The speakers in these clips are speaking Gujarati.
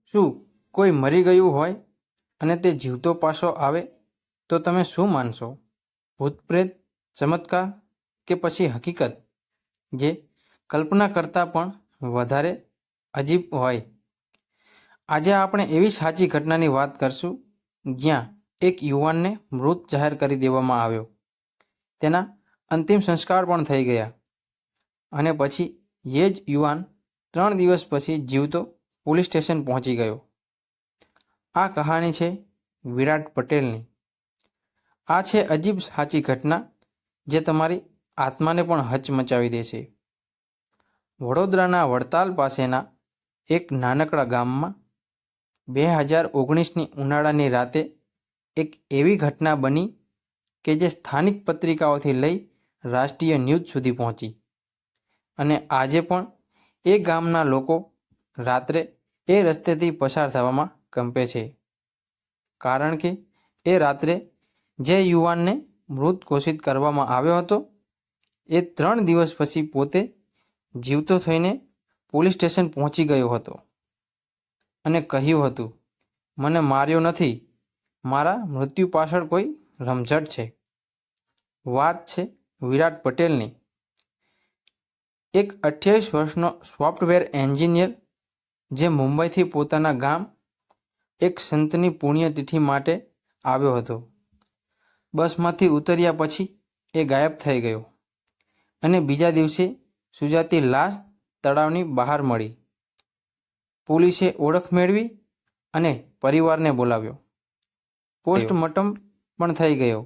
શું કોઈ મરી ગયું હોય અને તે જીવતો પાછો આવે તો તમે શું માનશો? ભૂત પ્રેત, ચમત્કાર કે પછી હકીકત જે કલ્પના કરતાં પણ વધારે અજીબ હોય? આજે આપણે એવી સાચી ઘટનાની વાત કરશું જ્યાં એક યુવાનને મૃત જાહેર કરી દેવામાં આવ્યો, તેના અંતિમ સંસ્કાર પણ થઈ ગયા અને પછી એ જ યુવાન 3 દિવસ પછી જીવતો પોલીસ સ્ટેશન પહોંચી ગયો. આ કહાની છે વિરાટ પટેલની. આ છે અજીબ સાચી ઘટના જે તમારી આત્માને પણ હચમચાવી દેશે. વડોદરાના વડતાલ પાસેના એક નાનકડા ગામમાં 2019ની ઉનાળાની રાતે એક એવી ઘટના બની કે જે સ્થાનિક પત્રિકાઓથી લઈ રાષ્ટ્રીય ન્યૂઝ સુધી પહોંચી. અને આજે પણ એ ગામના લોકો રાત્રે એ રસ્તેથી પસાર થવામાં કંપે છે, કારણ કે એ રાત્રે જે યુવાનને મૃત ઘોષિત કરવામાં આવ્યો હતો એ 3 દિવસ પછી પોતે જીવતો થઈને પોલીસ સ્ટેશન પહોંચી ગયો હતો અને કહ્યું હતું, મને માર્યો નથી, મારા મૃત્યુ પાછળ કોઈ રમઝટ છે. વાત છે વિરાટ પટેલની. એક 28 વર્ષનો સોફ્ટવેર એન્જિનિયર જે મુંબઈથી પોતાના ગામ એક સંતની પુણ્યતિથિ માટે આવ્યો હતો. બસમાંથી ઉતર્યા પછી એ ગાયબ થઈ ગયો અને બીજા દિવસે સુજાતી લાશ તળાવની બહાર મળી. પોલીસે ઓળખ મેળવી અને પરિવારને બોલાવ્યો. પોસ્ટમોર્ટમ પણ થઈ ગયો.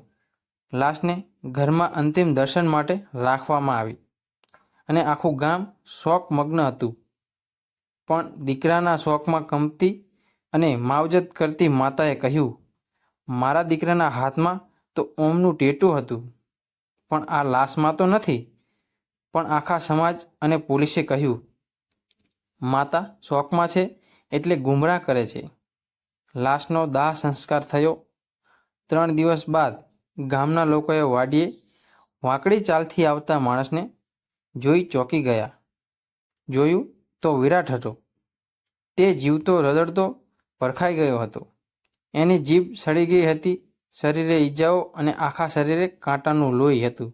લાશને ઘરમાં અંતિમ દર્શન માટે રાખવામાં આવી અને આખું ગામ શોકમગ્ન હતું. પણ દીકરાના શોકમાં કંપતી અને માવજત કરતી માતાએ કહ્યું, મારા દીકરાના હાથમાં તો ઓમનું ટેટુ હતું, પણ આ લાશમાં તો નથી. પણ આખા સમાજ અને પોલીસે કહ્યું, માતા શોકમાં છે એટલે ગુમરાહ કરે છે. લાશનો દાહ સંસ્કાર થયો. 3 દિવસ બાદ ગામના લોકોએ વાડીએ વાંકડી ચાલથી આવતા માણસને જોઈ ચોંકી ગયા. જોયું તો વિરાટ હતો. તે જીવતો રઝળતો ભરખાઈ ગયો હતો. એની જીભ સડી ગઈ હતી, શરીરે ઈજાઓ અને આખા શરીરે કાંટાનું લોહી હતું.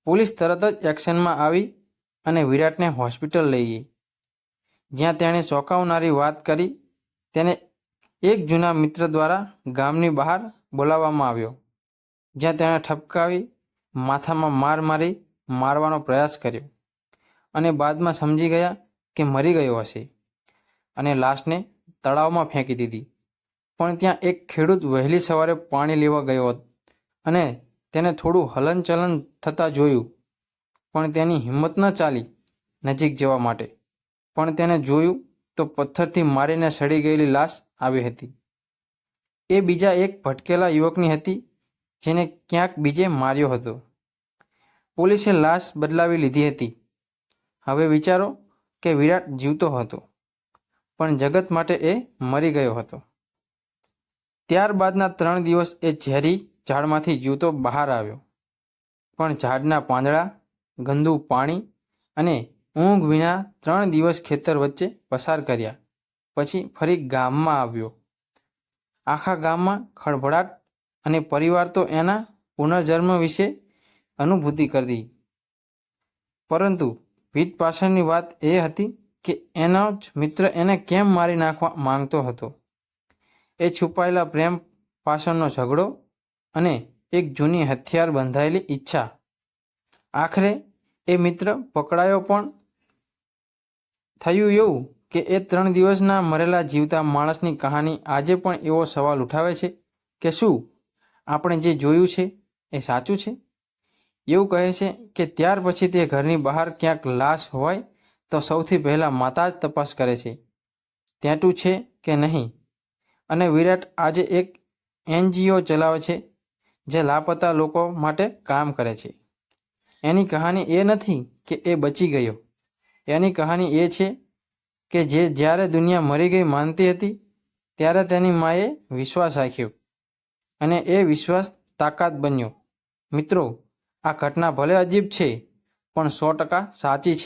પોલીસ તરત જ એક્શનમાં આવી અને વિરાટને હોસ્પિટલ લઈ ગઈ, જ્યાં તેણે ચોંકાવનારી વાત કરી. તેને એક જૂના મિત્ર દ્વારા ગામની બહાર બોલાવવામાં આવ્યો, જ્યાં તેણે ઠપકાવી માથામાં માર મારી મારવાનો પ્રયાસ કર્યો અને બાદમાં સમજી ગયા કે મરી ગયો હશે અને લાશને તળાવમાં ફેંકી દીધી. પણ ત્યાં એક ખેડૂત વહેલી સવારે પાણી લેવા ગયો અને તેને થોડું હલનચલન થતાં જોયું, પણ તેની હિંમત ન ચાલી નજીક જવા માટે. પણ તેને જોયું તો પથ્થરથી મારીને સડી ગયેલી લાશ આવી હતી. એ બીજા એક ભટકેલા યુવકની હતી જેને ક્યાંક બીજે માર્યો હતો. પોલીસે લાશ બદલાવી લીધી હતી. હવે વિચારો કે વિરાટ જીવતો હતો, પણ જગત માટે એ મરી ગયો હતો. ત્યારબાદના 3 દિવસ એ ઝેરી ઝાડમાંથી જીવતો બહાર આવ્યો, પણ ઝાડના પાંદડા, ગંદુ પાણી અને ઊંઘ વિના 3 દિવસ ખેતર વચ્ચે પસાર કર્યા પછી ફરી ગામમાં આવ્યો. આખા ગામમાં ખળભળાટ અને પરિવાર તો એના પુનર્જન્મ વિશે અનુભૂતિ કરતી. પરંતુ ભીત પાછળની વાત એ હતી કે એનો જ મિત્ર એને કેમ મારી નાખવા માંગતો હતો. એ છુપાયેલા પ્રેમ પાછળનો ઝઘડો અને એક જૂની હથિયાર બંધાયેલી ઈચ્છા. આખરે એ મિત્ર પકડાયો. પણ થયું એવું કે એ 3 દિવસના મરેલા જીવતા માણસની કહાની આજે પણ એવો સવાલ ઉઠાવે છે કે શું આપણે જે જોયું છે એ સાચું છે? એવું કહે છે કે ત્યાર પછી તે ઘરની બહાર ક્યાંક લાશ હોય તો સૌથી પહેલાં માતા જ તપાસ કરે છે, ટેટુ છે કે નહીં. અને વિરાટ આજે એક NGO ચલાવે છે જે લાપતા લોકો માટે કામ કરે છે. એની કહાની એ નથી કે એ બચી ગયો. એની કહાની એ છે કે જે જ્યારે દુનિયા મરી ગઈ માનતી હતી, ત્યારે તેની માએ વિશ્વાસ રાખ્યો અને એ વિશ્વાસ તાકાત બન્યો. મિત્રો, આ ઘટના ભલે અજીબ છે, પણ 100% સાચી છે.